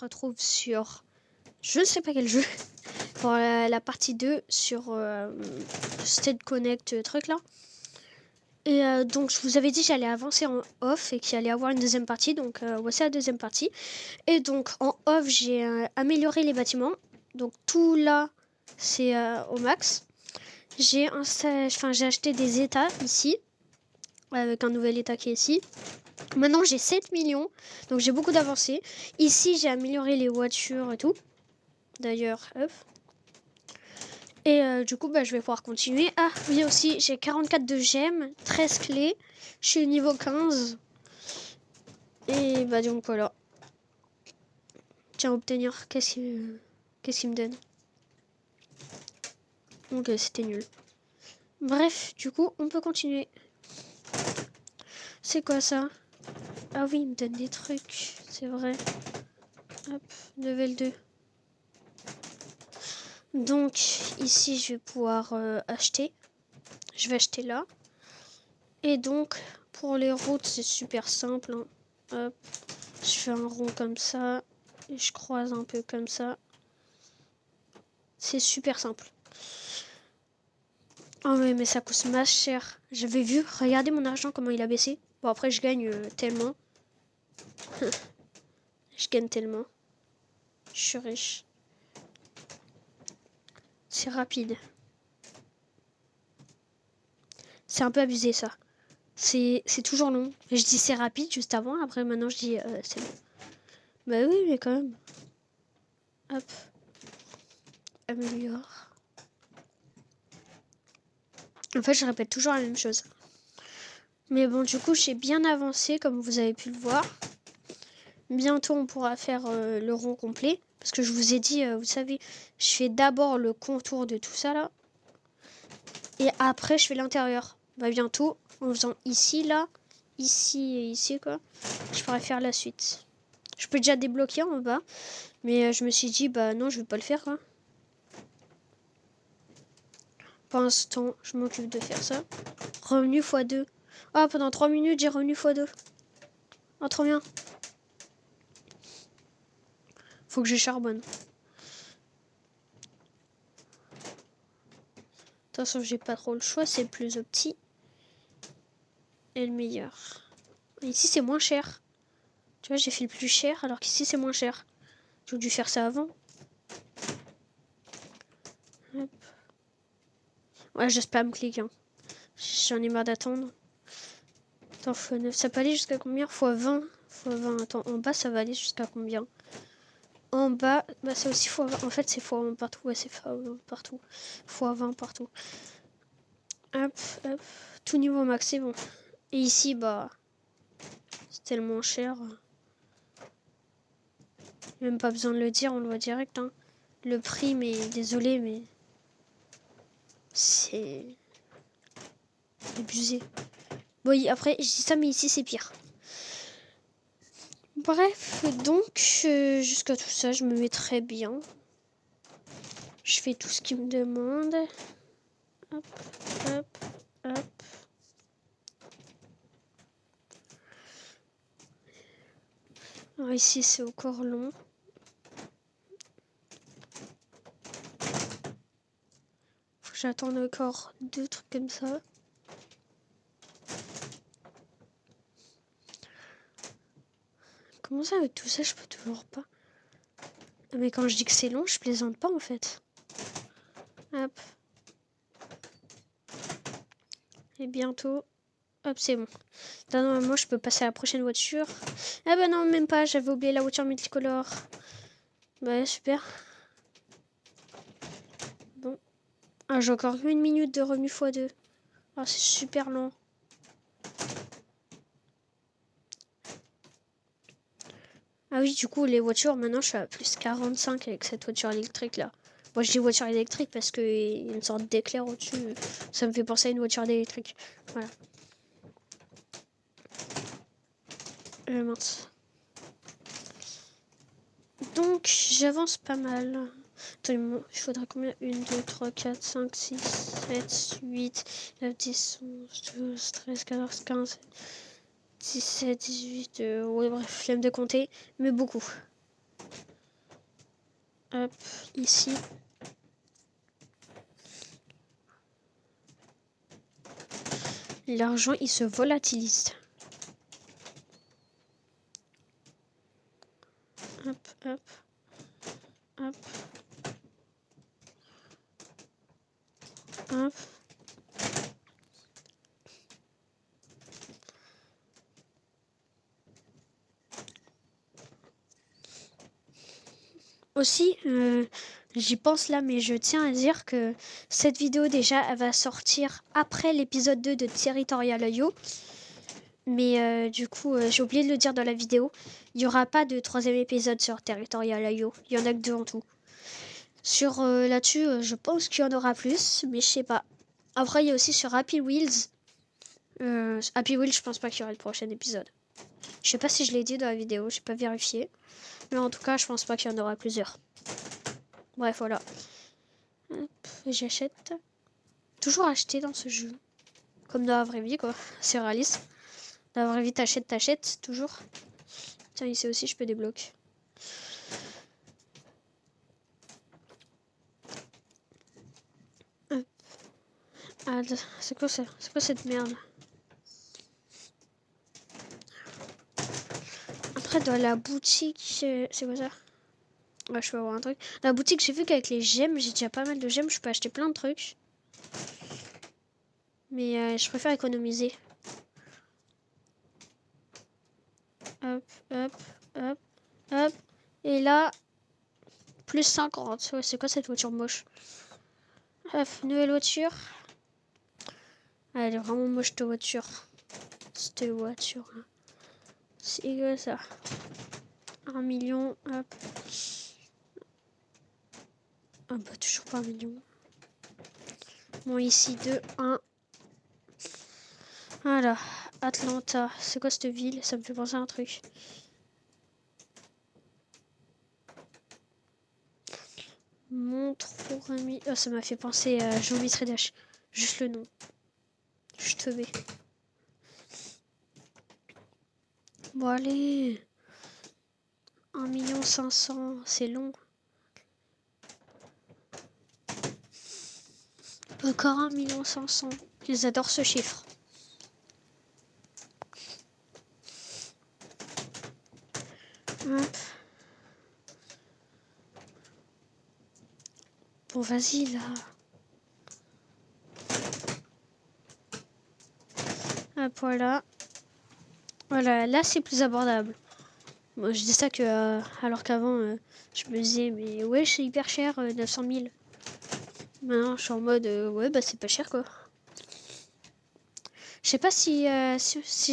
retrouve sur je ne sais pas quel jeu pour la partie 2 sur State Connect truc là. Et donc je vous avais dit j'allais avancer en off et qu'il allait avoir une deuxième partie, donc voici la deuxième partie. Et donc en off j'ai amélioré les bâtiments, donc tout là c'est au max. J'ai acheté des états ici, avec un nouvel état qui est ici. Maintenant j'ai 7 millions, donc j'ai beaucoup d'avancées. Ici j'ai amélioré les voitures et tout, d'ailleurs hop. Et du coup, je vais pouvoir continuer. Ah, oui aussi, j'ai 44 de gemmes, 13 clés. Je suis au niveau 15. Et donc voilà. Tiens, obtenir. Qu'est-ce qu'il me donne? Ok, c'était nul. Bref, du coup, on peut continuer. C'est quoi ça? Ah oui, il me donne des trucs. C'est vrai. Hop, level 2. Donc, ici, je vais pouvoir acheter. Je vais acheter là. Et donc, pour les routes, c'est super simple. Hein. Hop, je fais un rond comme ça. Et je croise un peu comme ça. C'est super simple. Oh oui, mais ça coûte masse cher. J'avais vu, regardez mon argent, comment il a baissé. Bon, après, je gagne tellement. Je gagne tellement. Je suis riche. C'est rapide. C'est un peu abusé, ça. C'est toujours long. Je dis c'est rapide juste avant, après maintenant je dis c'est long. Bah oui, mais quand même. Hop. Améliore. En fait, je répète toujours la même chose. Mais bon, du coup, j'ai bien avancé, comme vous avez pu le voir. Bientôt, on pourra faire le rond complet. Parce que je vous ai dit, vous savez, je fais d'abord le contour de tout ça, là. Et après, je fais l'intérieur. Bah, bientôt, en faisant ici, là, ici et ici, quoi, je pourrais faire la suite. Je peux déjà débloquer en bas. Mais je me suis dit, bah non, je vais pas le faire, quoi. Pour l'instant, je m'occupe de faire ça. Revenu x2. Ah, pendant 3 minutes, j'ai revenu x2. Oh, trop bien. Faut que je charbonne. De toute façon, j'ai pas trop le choix. C'est le plus petit. Et le meilleur. Ici, c'est moins cher. Tu vois, j'ai fait le plus cher, alors qu'ici, c'est moins cher. J'aurais dû faire ça avant. Hop. Ouais, je spam clic. Hein. J'en ai marre d'attendre. Attends, x9. Ça peut aller jusqu'à combien? x20. x20. Attends, en bas, ça va aller jusqu'à combien? En bas, bah c'est aussi x20. En fait, c'est x20 partout. Ouais, c'est x20 partout. x20 partout. Hop, hop. Tout niveau max, c'est bon. Et ici, bah, c'est tellement cher. Même pas besoin de le dire, on le voit direct. Hein. Le prix, mais désolé, mais c'est abusé. Bon, après, je dis ça, mais ici, c'est pire. Bref, donc, jusqu'à tout ça, je me mets très bien. Je fais tout ce qu'il me demande. Hop, hop, hop. Alors ici, c'est encore long. Faut que j'attende encore 2 trucs comme ça. Comment ça, avec tout ça, je peux toujours pas? Mais quand je dis que c'est long, je plaisante pas en fait. Hop. Et bientôt. Hop, c'est bon. Là, normalement, je peux passer à la prochaine voiture. Ah bah non, même pas. J'avais oublié la voiture multicolore. Bah, super. Bon. Ah, j'ai encore 1 minute de revenu x2. Ah, c'est super long. Ah oui, du coup, les voitures, maintenant, je suis à plus 45 avec cette voiture électrique là. Moi, je dis voiture électrique parce qu'il y a une sorte d'éclair au-dessus. Ça me fait penser à une voiture électrique. Voilà. Mince. Donc, j'avance pas mal. Attends, il faudrait combien? 1, 2, 3, 4, 5, 6, 7, 8, 9, 10, 11, 12, 13, 14, 15, 17, 18... ouais, bref, flemme de compter, mais beaucoup. Hop, ici. L'argent, il se volatilise. Hop, hop, hop, hop. Aussi, j'y pense là, mais je tiens à dire que cette vidéo déjà, elle va sortir après l'épisode 2 de Territorial IO. Mais du coup, j'ai oublié de le dire dans la vidéo. Il n'y aura pas de troisième épisode sur Territorial IO. Il y en a que 2 en tout. Sur là-dessus, je pense qu'il y en aura plus, mais je sais pas. Après, il y a aussi sur Happy Wheels. Happy Wheels, je pense pas qu'il y aura le prochain épisode. Je sais pas si je l'ai dit dans la vidéo, j'ai pas vérifié. Mais en tout cas, je pense pas qu'il y en aura plusieurs. Bref, voilà. Hop, j'achète. Toujours acheter dans ce jeu. Comme dans la vraie vie, quoi. C'est réaliste. Dans la vraie vie, t'achètes, toujours. Tiens, ici aussi, je peux débloquer. Hop. Ah, c'est quoi ça? C'est quoi cette merde? Après, dans la boutique, c'est quoi ça? Ouais, je peux avoir un truc. Dans la boutique, j'ai vu qu'avec les gemmes, j'ai déjà pas mal de gemmes, je peux acheter plein de trucs. Mais je préfère économiser. Hop, hop, hop, hop. Et là, plus 50. Ouais, c'est quoi cette voiture moche? Hop, nouvelle voiture. Ah, elle est vraiment moche, cette voiture. Cette voiture. C'est quoi ça? 1 million, hop. Ah bah, toujours pas 1 million. Bon, ici, 2, 1. Voilà, Atlanta. C'est quoi cette ville? Ça me fait penser à un truc. Montre pour ami. Oh, ça m'a fait penser à Géométrie Dash. Juste le nom. Je te vais. Bon, allez. 1 500 000, c'est long. Encore 1 500 000. Ils adorent ce chiffre. Hop. Bon, vas-y, là. Hop, voilà. Voilà, là, c'est plus abordable. Moi, je dis ça que, alors qu'avant, je me disais, mais ouais, c'est hyper cher, 900 000. Maintenant, je suis en mode, ouais, bah, c'est pas cher, quoi. Je sais pas si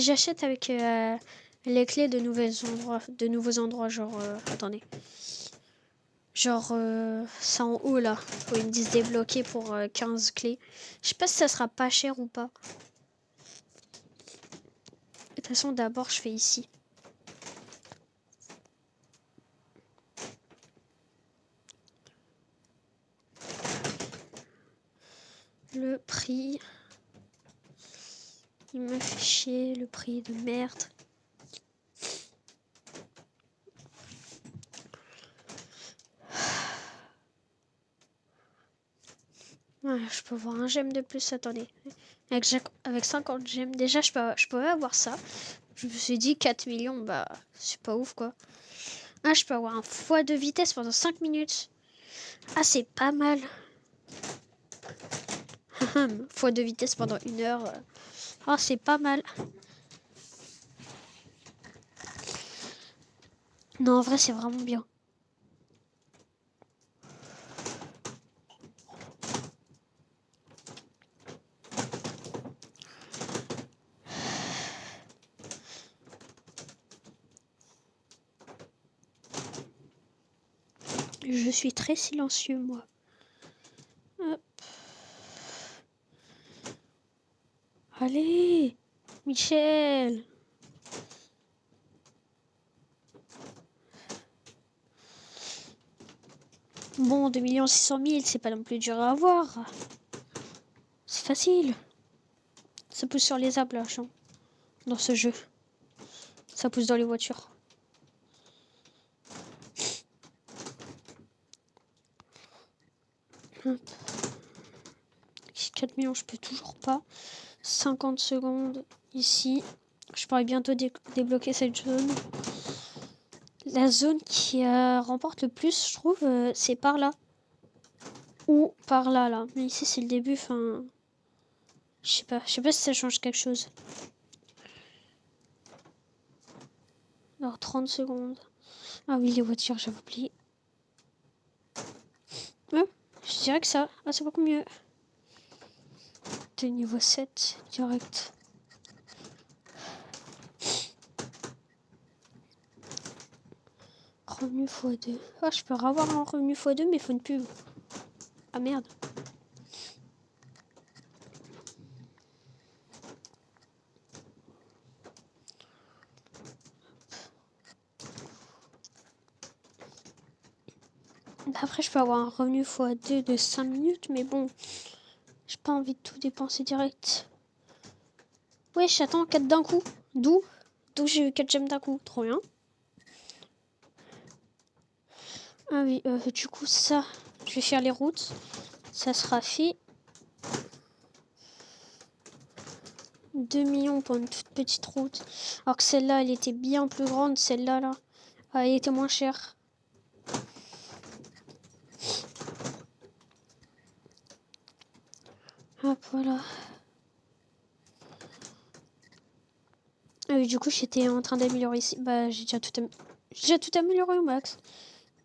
j'achète avec les clés de nouveaux endroits, genre, attendez. Genre, ça en haut, là, où ils me disent débloquer pour 15 clés. Je sais pas si ça sera pas cher ou pas. De toute façon, d'abord, je fais ici. Le prix. Il me fait chier, le prix de merde. Ouais, je peux avoir un gemme de plus, attendez. Avec 50 gemmes, déjà, je pourrais avoir ça. Je me suis dit 4 millions, bah, c'est pas ouf, quoi. Ah, je peux avoir un fois de vitesse pendant 5 minutes. Ah, c'est pas mal. Fois de vitesse pendant 1 heure. Ah, c'est pas mal. Non, en vrai, c'est vraiment bien. Je suis très silencieux, moi. Hop. Allez, Michel. Bon, 2 600 000, c'est pas non plus dur à avoir. C'est facile. Ça pousse sur les arbres, l'argent. Dans ce jeu. Ça pousse dans les voitures. 4 millions, je peux toujours pas. 50 secondes ici. Je pourrais bientôt débloquer cette zone. La zone qui remporte le plus, je trouve, c'est par là. Ou par là, là. Mais ici, c'est le début, enfin... Je sais pas si ça change quelque chose. Alors, 30 secondes. Ah oui, les voitures, j'avais oublié. Ah, je dirais que ça. Ah, c'est beaucoup mieux. De niveau 7, direct. Revenu x2. Ah, je peux avoir un revenu x2, mais il faut une pub. Ah merde. Après, je peux avoir un revenu x2 de 5 minutes, mais bon, j'ai pas envie de tout dépenser direct. Ouais, j'attends 4 d'un coup. D'où j'ai eu 4 gemmes d'un coup. Trop bien. Ah oui, du coup, ça, je vais faire les routes. Ça sera fait. 2 millions pour une toute petite route. Alors que celle-là, elle était bien plus grande. Celle-là, là, elle était moins chère. Hop, voilà. Ah oui, du coup, j'étais en train d'améliorer ici. Bah, j'ai déjà tout amélioré au max.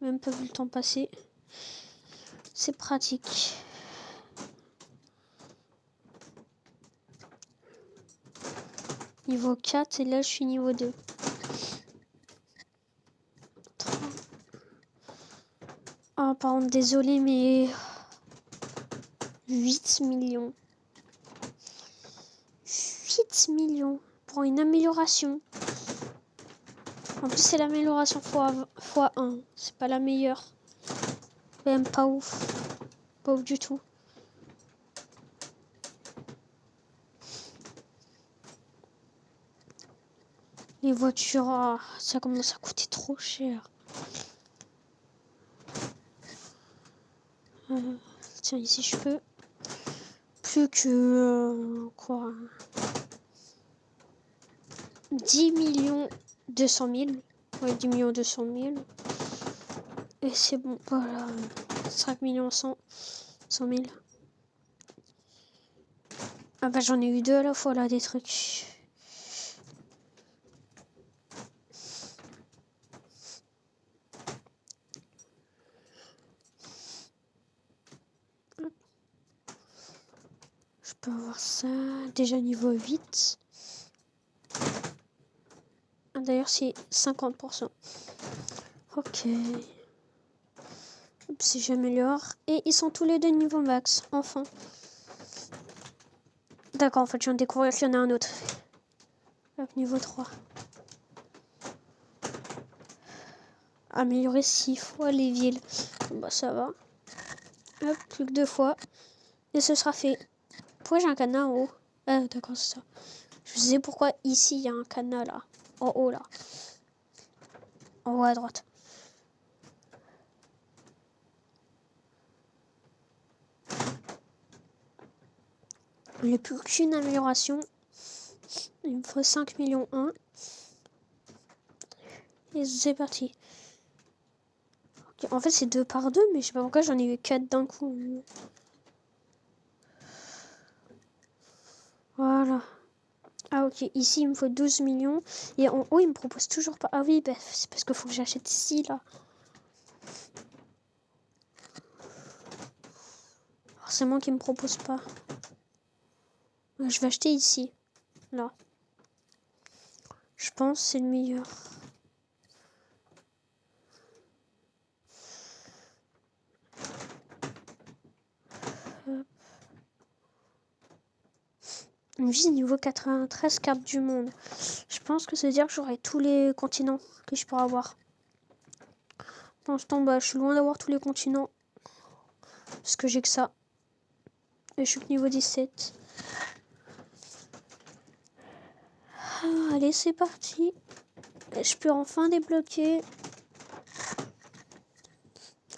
Même pas vu le temps passer. C'est pratique. Niveau 4 et là, je suis niveau 2. Ah, par contre, désolé, mais... 8 millions. 8 millions pour une amélioration. En plus, c'est l'amélioration x1. C'est pas la meilleure. Même pas ouf. Pas ouf du tout. Les voitures, oh, ça commence à coûter trop cher. Tiens, ici, je peux. Plus que... quoi 10 millions 200 000. Ouais, 10 millions 200 000. Et c'est bon, voilà. 5 millions 100 000. Ah bah j'en ai eu 2 à la fois là, des trucs. Je peux avoir ça. Déjà niveau 8. Ah, d'ailleurs c'est 50%. Ok. Si j'améliore. Et ils sont tous les deux niveau max. Enfin. D'accord, en fait je viens de découvrir qu'il y en a un autre. Hop, niveau 3. Améliorer 6 fois les villes. Bah ça va. Hop, plus que 2 fois. Et ce sera fait. Pourquoi j'ai un cadenas en haut? Ah d'accord, c'est ça. Je sais pourquoi ici il y a un cadenas là. En haut là. En haut à droite. Il n'y a plus qu'une amélioration. Il me faut 5 millions 1. Et c'est parti. Okay. En fait, c'est 2 par 2, mais je sais pas pourquoi j'en ai eu 4 d'un coup. Voilà. Ah ok, ici il me faut 12 millions. Et en haut, il me propose toujours pas. Ah oui, bah, c'est parce qu'il faut que j'achète ici, là. Forcément qu'il me propose pas. Je vais acheter ici. Là. Je pense que c'est le meilleur. Une vie niveau 93, carte du monde. Je pense que ça veut dire que j'aurai tous les continents que je pourrai avoir. Pour l'instant, bah, je suis loin d'avoir tous les continents. Parce que j'ai que ça. Et je suis que niveau 17. Ah, allez, c'est parti. Je peux enfin débloquer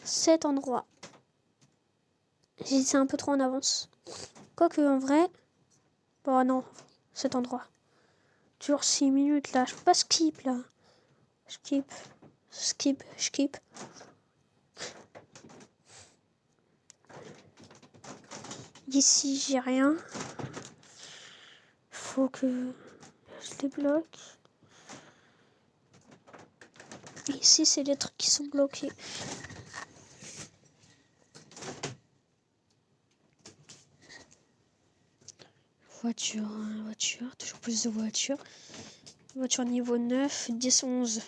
cet endroit. J'ai dit c'est un peu trop en avance. Quoique, en vrai... Bon, non, cet endroit. Toujours 6 minutes, là. Je peux pas skip, là. Skip. Ici, j'ai rien. Faut que je débloque. Ici, c'est les trucs qui sont bloqués. Voiture, toujours plus de voitures. Voiture niveau 9, 10, 11.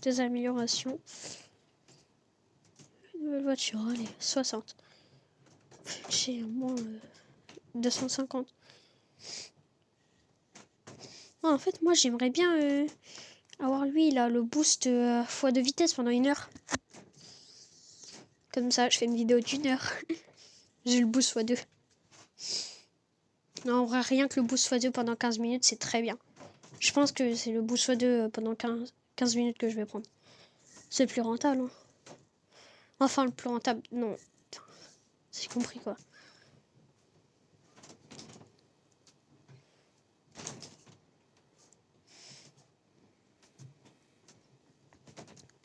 Des améliorations. Une nouvelle voiture, allez, 60. J'ai au moins 250. En fait, moi, j'aimerais bien avoir lui, là, le boost fois de vitesse pendant 1 heure. Comme ça, je fais une vidéo d'1 heure. J'ai le boost x2. Non, en vrai, rien que le boost x2 pendant 15 minutes, c'est très bien. Je pense que c'est le boost x2 pendant 15 minutes que je vais prendre. C'est le plus rentable. Hein. Enfin, le plus rentable, non. C'est compris, quoi.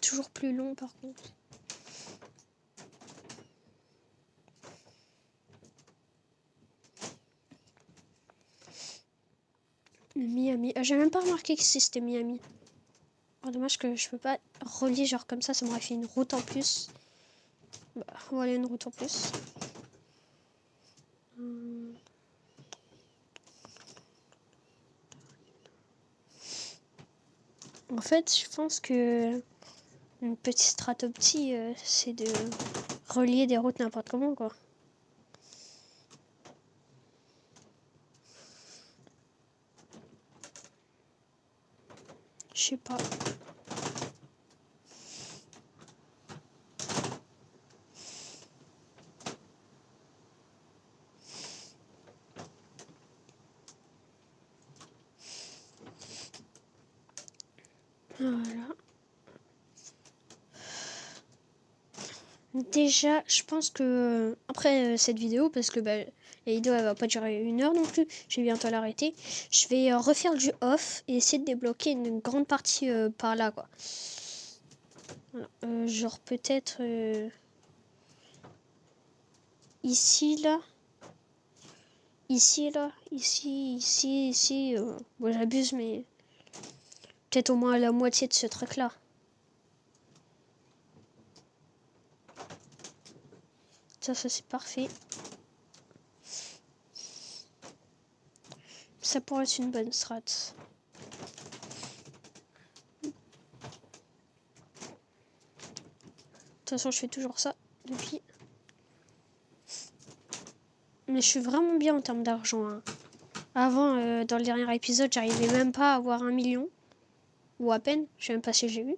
Toujours plus long, par contre. Le Miami. Ah, j'ai même pas remarqué que c'était Miami. Oh, dommage que je peux pas relier genre comme ça m'aurait fait une route en plus. Bah, voilà une route en plus. En fait, je pense que une petite stratoptie, c'est de relier des routes n'importe comment, quoi. Je sais pas. Voilà. Déjà, je pense que après cette vidéo, parce que bah, la vidéo elle va pas durer 1 heure non plus, je vais bientôt l'arrêter. Je vais refaire du off et essayer de débloquer une grande partie par là, quoi. Voilà. Genre peut-être ici là, ici là, ici. Bon, j'abuse, mais peut-être au moins la moitié de ce truc là. Ça c'est parfait. Ça pourrait être une bonne strat. De toute façon, je fais toujours ça depuis. Mais je suis vraiment bien en termes d'argent. Hein. Avant, dans le dernier épisode, j'arrivais même pas à avoir 1 million. Ou à peine. Je sais même pas si j'ai eu.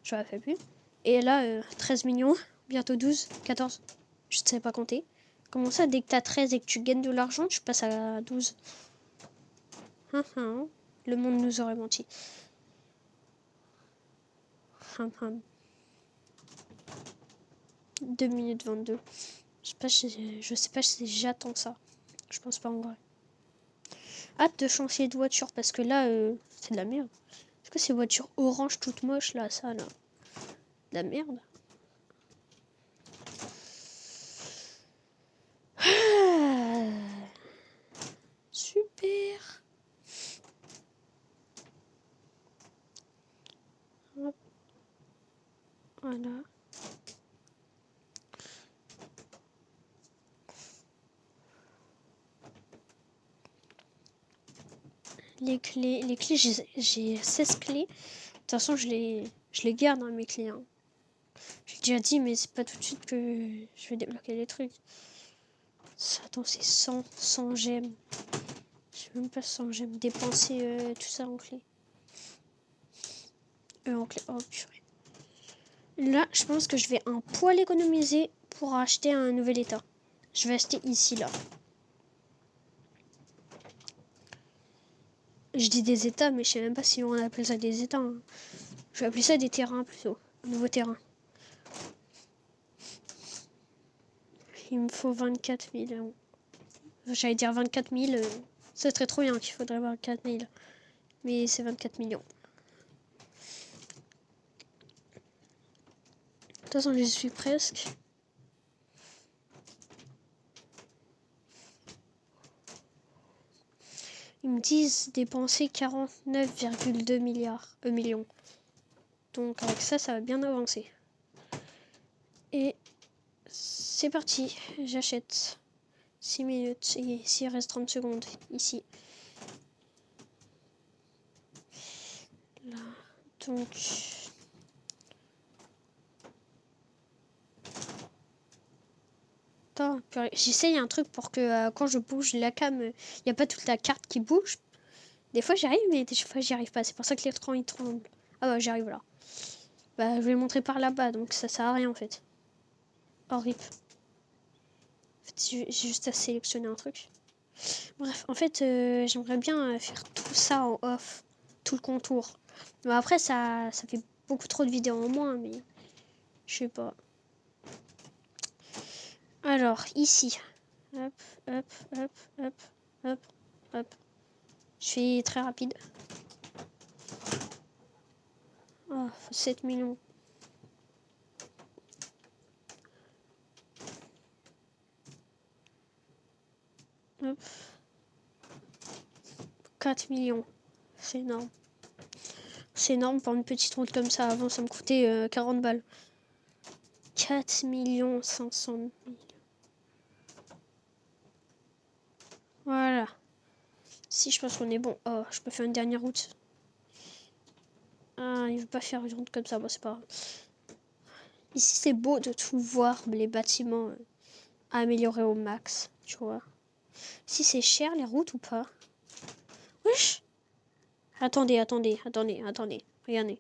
J'aurais fait plus. Et là, 13 millions. Bientôt 12, 14. Je ne sais pas compter. Comment ça, dès que t'as 13 et que tu gagnes de l'argent, tu passes à 12. Le monde nous aurait menti. 2 minutes 22. Je sais pas si j'attends ça. Je pense pas en vrai. Hâte de changer de voiture parce que là, c'est de la merde. Est-ce que ces voitures orange toutes moches là, ça là? De la merde. Ah, super. Hop. Voilà. Les clés, j'ai 16 clés. De toute façon, je les garde, hein, mes clés. Hein. J'ai déjà dit, mais c'est pas tout de suite que je vais débloquer les trucs. Ça, attends, c'est 100 gemmes. Je sais même pas 100 gemmes. Dépenser tout ça en clés. En clés. Oh, purée. Là, je pense que je vais un poil économiser pour acheter un nouvel état. Je vais acheter ici, là. Je dis des états, mais je sais même pas si on appelle ça des états. Hein. Je vais appeler ça des terrains plutôt. Un nouveau terrain. Il me faut 24 000 €. J'allais dire 24 000. Ce serait trop bien qu'il faudrait 24 000. Mais c'est 24 millions. De toute façon, j'y suis presque. Ils me disent dépenser 49,2 millions. Donc avec ça, ça va bien avancer. Et c'est parti, j'achète. 6 minutes, et ici il reste 30 secondes, ici. Là, donc... Attends, j'essaye un truc pour que quand je bouge la cam, il n'y a pas toute la carte qui bouge. Des fois j'y arrive, mais des fois j'y arrive pas. C'est pour ça que l'écran il tremble. Ah bah j'arrive là. Bah je vais le montrer par là-bas, donc ça sert à rien en fait. Oh rip. En fait, j'ai juste à sélectionner un truc. Bref, en fait, j'aimerais bien faire tout ça en off. Tout le contour. Mais après, ça fait beaucoup trop de vidéos en moins, mais je sais pas. Alors, ici. Hop, hop, hop, hop, hop, hop. Je fais très rapide. Oh, 7 millions. Hop. 4 millions. C'est énorme. C'est énorme pour une petite route comme ça. Avant, ça me coûtait 40 balles. 4 millions 500 000. Voilà. Si, je pense qu'on est bon. Oh, je peux faire une dernière route. Ah, il veut pas faire une route comme ça. Bon, c'est pas grave. Ici, c'est beau de tout voir, les bâtiments améliorés au max, tu vois. Si c'est cher, les routes ou pas? Wesh! Attendez. Regardez.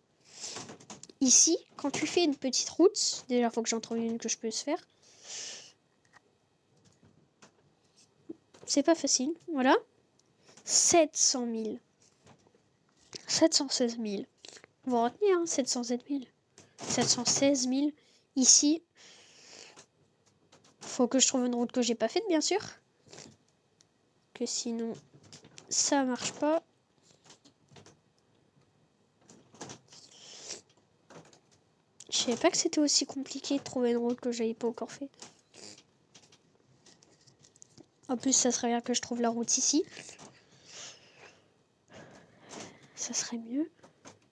Ici, quand tu fais une petite route, déjà, il faut que j'en trouve une que je peux se faire. C'est pas facile, voilà. 700 000. 716 000. Vous retenez, hein, 707 000. 716 000. Ici, faut que je trouve une route que j'ai pas faite, bien sûr. Que sinon, ça marche pas. Je savais pas que c'était aussi compliqué de trouver une route que j'avais pas encore fait. En plus, ça serait bien que je trouve la route ici. Ça serait mieux.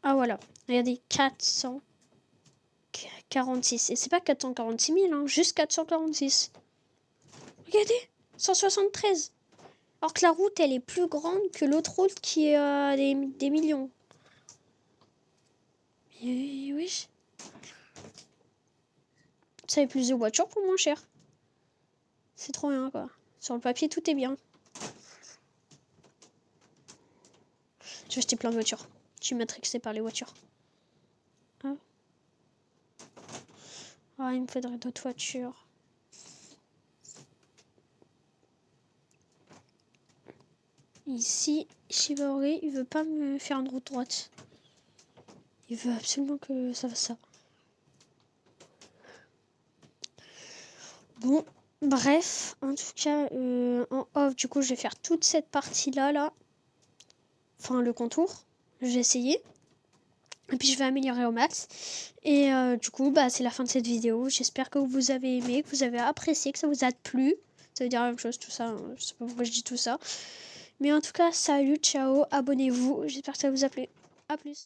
Ah voilà, regardez, 446. Et c'est pas 446 000, hein, juste 446. Regardez, 173. Alors que la route, elle est plus grande que l'autre route qui est des millions. Oui. Ça fait plus de voitures pour moins cher. C'est trop bien, quoi. Sur le papier, tout est bien. Je vais acheter plein de voitures. Je suis matrixée par les voitures. Ah, il me faudrait d'autres voitures. Ici, Chivalry, il veut pas me faire une route droite. Il veut absolument que ça fasse ça. Bon, bref, en tout cas, en off, du coup, je vais faire toute cette partie-là, là. Enfin, le contour. Je vais essayer. Et puis, je vais améliorer au max. Et du coup, bah, c'est la fin de cette vidéo. J'espère que vous avez aimé, que vous avez apprécié, que ça vous a plu. Ça veut dire la même chose, tout ça. Hein. Je sais pas pourquoi je dis tout ça. Mais en tout cas, salut, ciao, abonnez-vous. J'espère que ça vous a plu. A plus.